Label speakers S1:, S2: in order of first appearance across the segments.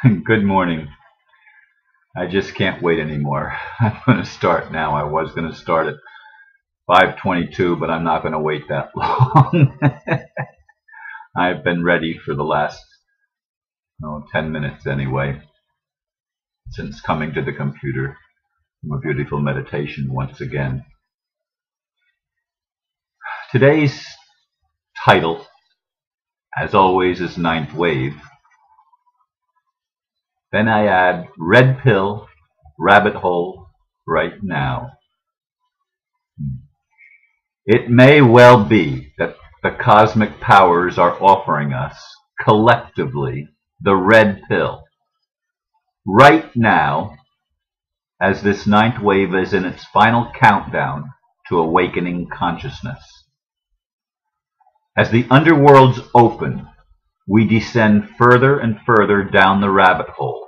S1: Good morning. I just can't wait anymore. I'm going to start now. I was going to start at 5:22, but I'm not going to wait that long. I've been ready for the last 10 minutes anyway, since coming to the computer from a beautiful meditation once again. Today's title, as always, is Ninth Wave. Then I add red pill, rabbit hole, right now. It may well be that the cosmic powers are offering us, collectively, the red pill. Right now, as this ninth wave is in its final countdown to awakening consciousness. As the underworlds open, we descend further and further down the rabbit hole,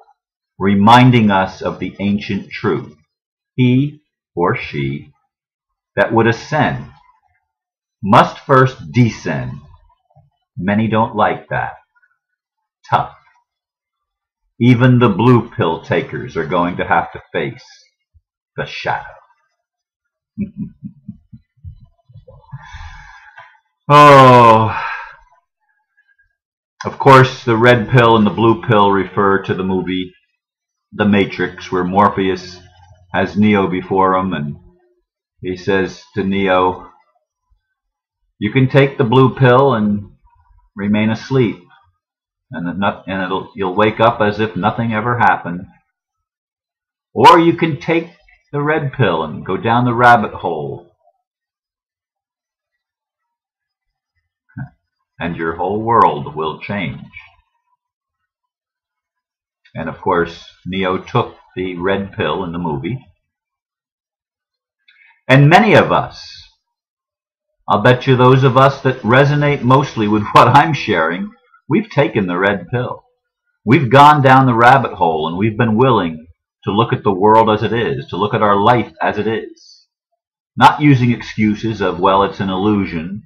S1: reminding us of the ancient truth. He or she that would ascend must first descend. Many don't like that. Tough. Even the blue pill takers are going to have to face the shadow. Oh, of course, the red pill and the blue pill refer to the movie The Matrix, where Morpheus has Neo before him, and he says to Neo, you can take the blue pill and remain asleep, and you'll wake up as if nothing ever happened. Or you can take the red pill and go down the rabbit hole, and your whole world will change. And of course, Neo took the red pill in the movie. And many of us, I'll bet you those of us that resonate mostly with what I'm sharing, we've taken the red pill. We've gone down the rabbit hole, and we've been willing to look at the world as it is, to look at our life as it is. Not using excuses of, well, it's an illusion,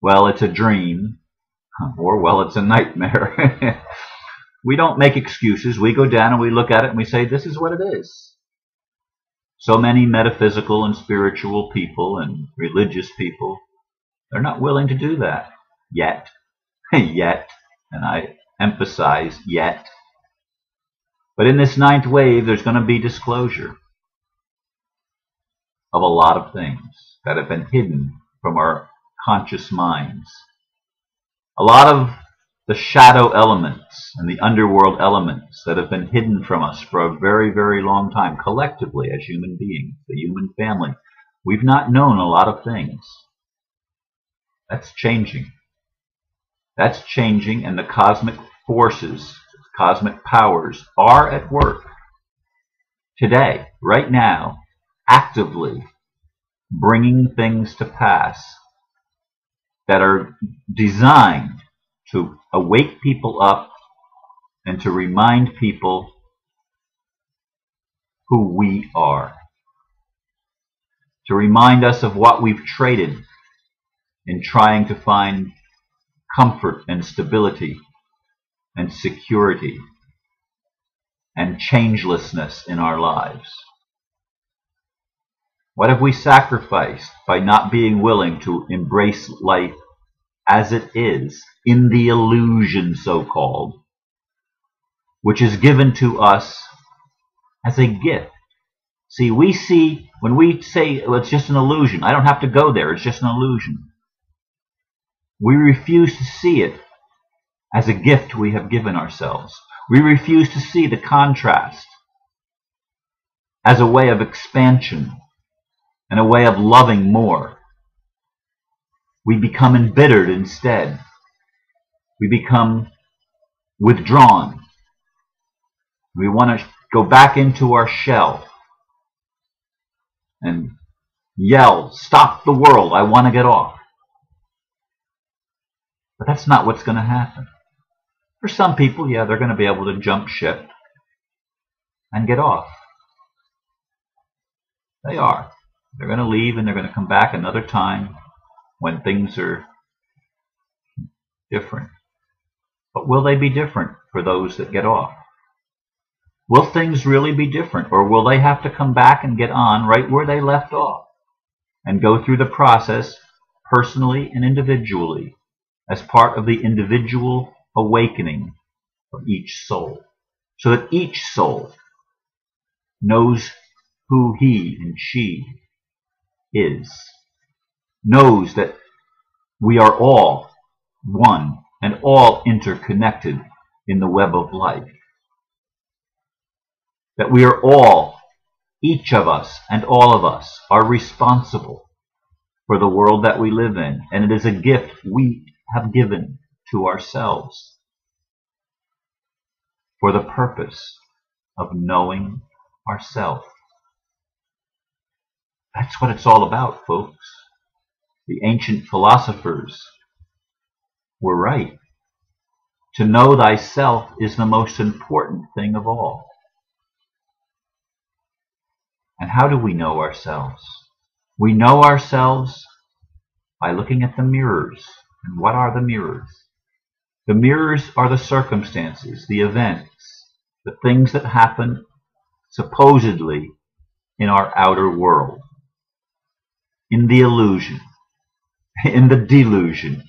S1: well, it's a dream, or, well, it's a nightmare. We don't make excuses. We go down and we look at it and we say, this is what it is. So many metaphysical and spiritual people and religious people, they're not willing to do that yet. Yet, and I emphasize yet. But in this ninth wave, there's going to be disclosure of a lot of things that have been hidden from our conscious minds. A lot of the shadow elements and the underworld elements that have been hidden from us for a very, very long time, collectively as human beings, the human family. We've not known a lot of things. That's changing. That's changing, and the cosmic forces, cosmic powers are at work today, right now, actively bringing things to pass that are designed to awake people up and to remind people who we are. To remind us of what we've traded in trying to find comfort and stability and security and changelessness in our lives. What have we sacrificed by not being willing to embrace life as it is, in the illusion so-called, which is given to us as a gift? See, when we say, well, it's just an illusion, I don't have to go there, it's just an illusion. We refuse to see it as a gift we have given ourselves. We refuse to see the contrast as a way of expansion and a way of loving more. We become embittered instead. We become withdrawn. We want to go back into our shell and yell, stop the world, I want to get off. But that's not what's going to happen. For some people, yeah, they're going to be able to jump ship and get off. They are. They're going to leave and they're going to come back another time when things are different. But will they be different for those that get off? Will things really be different, or will they have to come back and get on right where they left off and go through the process personally and individually as part of the individual awakening of each soul, so that each soul knows who he and she is, knows that we are all one and all interconnected in the web of life, that we are all, each of us and all of us, are responsible for the world that we live in, and it is a gift we have given to ourselves for the purpose of knowing ourselves. That's what it's all about, folks. The ancient philosophers were right. To know thyself is the most important thing of all. And how do we know ourselves? We know ourselves by looking at the mirrors. And what are the mirrors? The mirrors are the circumstances, the events, the things that happen supposedly in our outer world, in the illusion, in the delusion,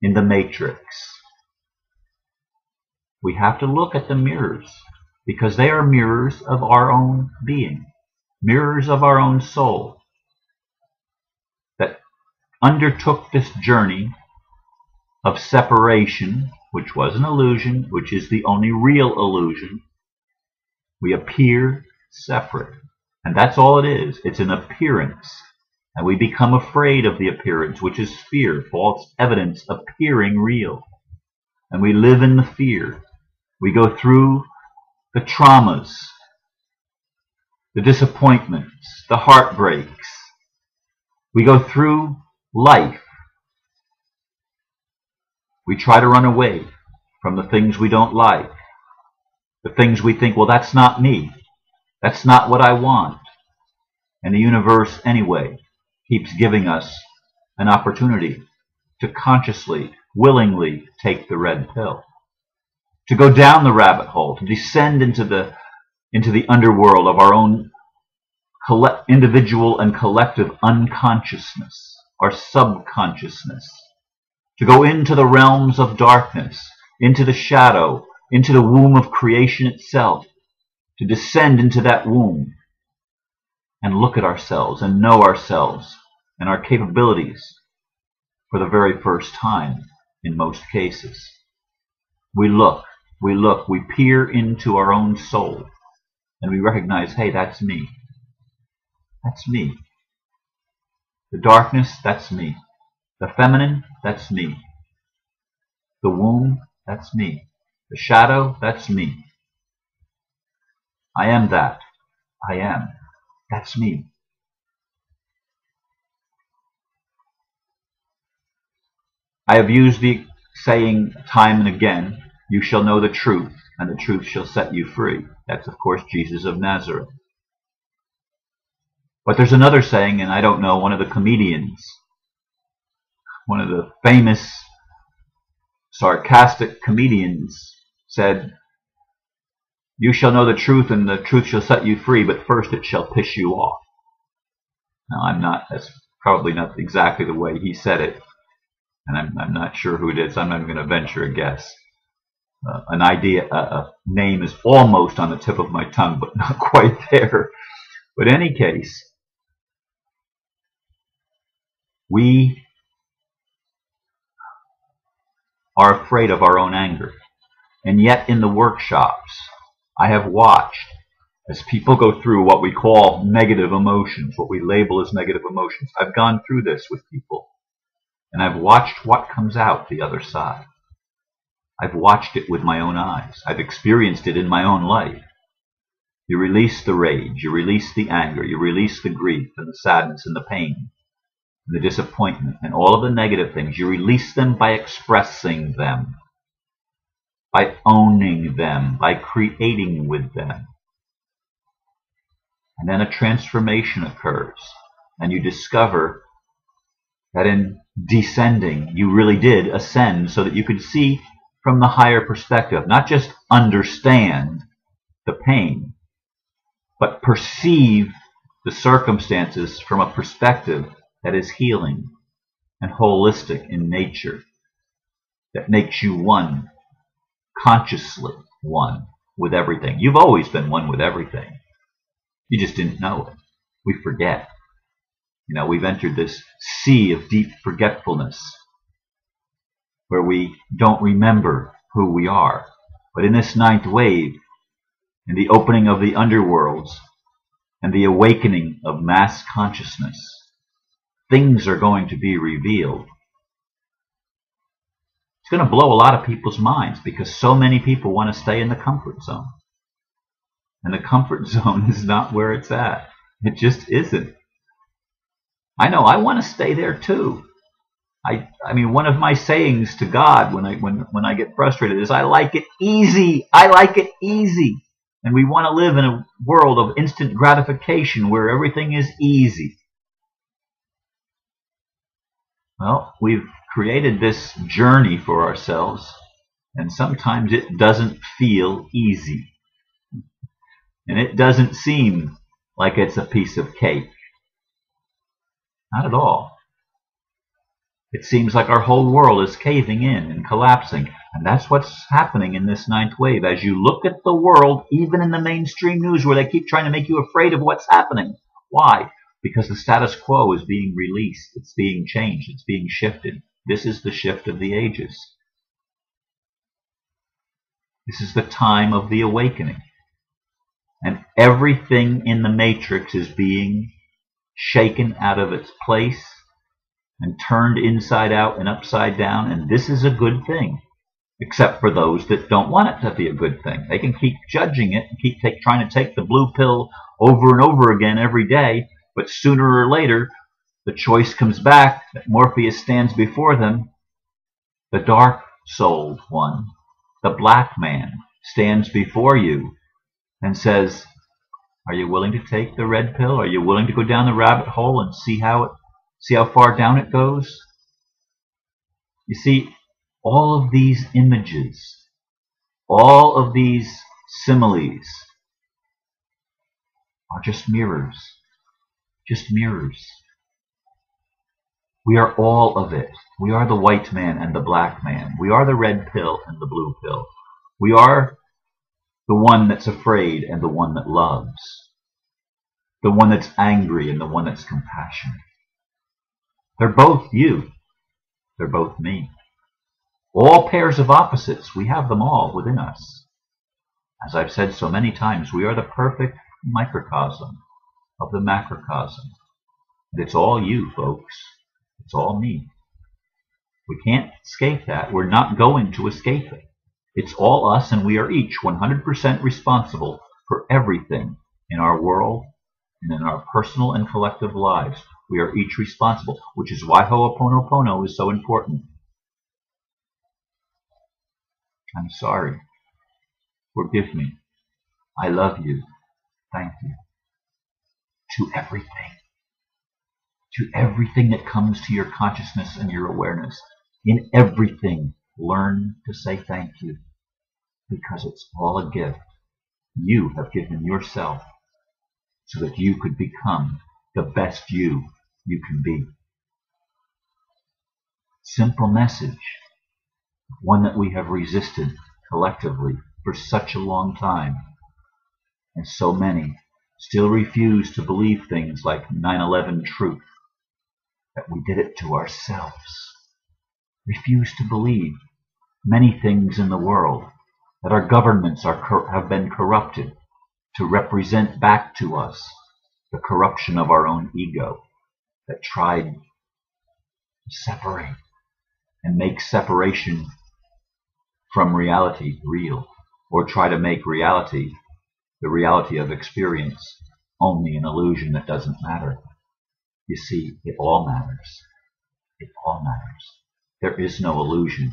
S1: in the matrix. We have to look at the mirrors because they are mirrors of our own being, mirrors of our own soul that undertook this journey of separation, which was an illusion, which is the only real illusion. We appear separate, and that's all it is. It's an appearance, and we become afraid of the appearance, which is fear, false evidence appearing real, and we live in the fear. We go through the traumas, the disappointments, the heartbreaks. We go through life. We try to run away from the things we don't like, the things we think, well, that's not me. That's not what I want. And the universe, anyway, keeps giving us an opportunity to consciously, willingly take the red pill, to go down the rabbit hole, to descend into the underworld of our own individual and collective unconsciousness, our subconsciousness, to go into the realms of darkness, into the shadow, into the womb of creation itself, to descend into that womb and look at ourselves and know ourselves and our capabilities for the very first time in most cases. We look, we peer into our own soul, and we recognize, hey, that's me. That's me. The darkness, that's me. The feminine, that's me. The womb, that's me. The shadow, that's me. I am that. I am. That's me. I have used the saying time and again, you shall know the truth, and the truth shall set you free. That's, of course, Jesus of Nazareth. But there's another saying, and I don't know, one of the comedians, one of the famous sarcastic comedians said, you shall know the truth and the truth shall set you free, but first it shall piss you off. Now, that's probably not exactly the way he said it, and I'm not sure who it is. I'm not even going to venture a guess. A name is almost on the tip of my tongue, but not quite there. But in any case, we are afraid of our own anger. And yet in the workshops, I have watched as people go through what we call negative emotions, what we label as negative emotions. I've gone through this with people, and I've watched what comes out the other side. I've watched it with my own eyes. I've experienced it in my own life. You release the rage, you release the anger, you release the grief and the sadness and the pain and the disappointment and all of the negative things. You release them by expressing them, by owning them, by creating with them. And then a transformation occurs, and you discover that in descending, you really did ascend so that you could see from the higher perspective, not just understand, the pain, but perceive the circumstances from a perspective that is healing and holistic in nature, that makes you one, consciously one with everything. You've always been one with everything. You just didn't know it. We forget. We've entered this sea of deep forgetfulness where we don't remember who we are. But in this ninth wave, in the opening of the underworlds and the awakening of mass consciousness, things are going to be revealed. It's going to blow a lot of people's minds because so many people want to stay in the comfort zone. And the comfort zone is not where it's at. It just isn't. I know I want to stay there too. I mean, one of my sayings to God when I get frustrated is, I like it easy. I like it easy. And we want to live in a world of instant gratification where everything is easy. Well, we've created this journey for ourselves, and sometimes it doesn't feel easy. And it doesn't seem like it's a piece of cake. Not at all. It seems like our whole world is caving in and collapsing. And that's what's happening in this ninth wave. As you look at the world, even in the mainstream news where they keep trying to make you afraid of what's happening. Why? Because the status quo is being released. It's being changed. It's being shifted. This is the shift of the ages. This is the time of the awakening. And everything in the matrix is being shaken out of its place and turned inside out and upside down, and this is a good thing, except for those that don't want it to be a good thing. They can keep judging it and keep trying to take the blue pill over and over again every day, but sooner or later the choice comes back that Morpheus stands before them. The dark-souled one, the black man, stands before you and says, are you willing to take the red pill? Are you willing to go down the rabbit hole and see how far down it goes? You see, all of these images, all of these similes are just mirrors. Just mirrors. We are all of it. We are the white man and the black man. We are the red pill and the blue pill. We are the one that's afraid and the one that loves. The one that's angry and the one that's compassionate. They're both you. They're both me. All pairs of opposites, we have them all within us. As I've said so many times, we are the perfect microcosm of the macrocosm. And it's all you, folks. It's all me. We can't escape that. We're not going to escape it. It's all us, and we are each 100% responsible for everything in our world and in our personal and collective lives. We are each responsible, which is why Ho'oponopono is so important. I'm sorry. Forgive me. I love you. Thank you. To everything. To everything that comes to your consciousness and your awareness. In everything, learn to say thank you. Because it's all a gift. You have given yourself so that you could become the best you can be. Simple message. One that we have resisted collectively for such a long time. And so many still refuse to believe things like 9/11 truth, that we did it to ourselves. Refuse to believe many things in the world, that our governments have been corrupted to represent back to us the corruption of our own ego that tried to separate and make separation from reality real, or try to make reality, the reality of experience, only an illusion that doesn't matter. You see, it all matters. It all matters. There is no illusion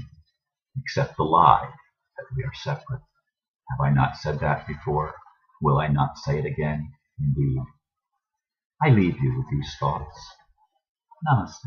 S1: except the lie that we are separate. Have I not said that before? Will I not say it again? Indeed. I leave you with these thoughts. Namaste.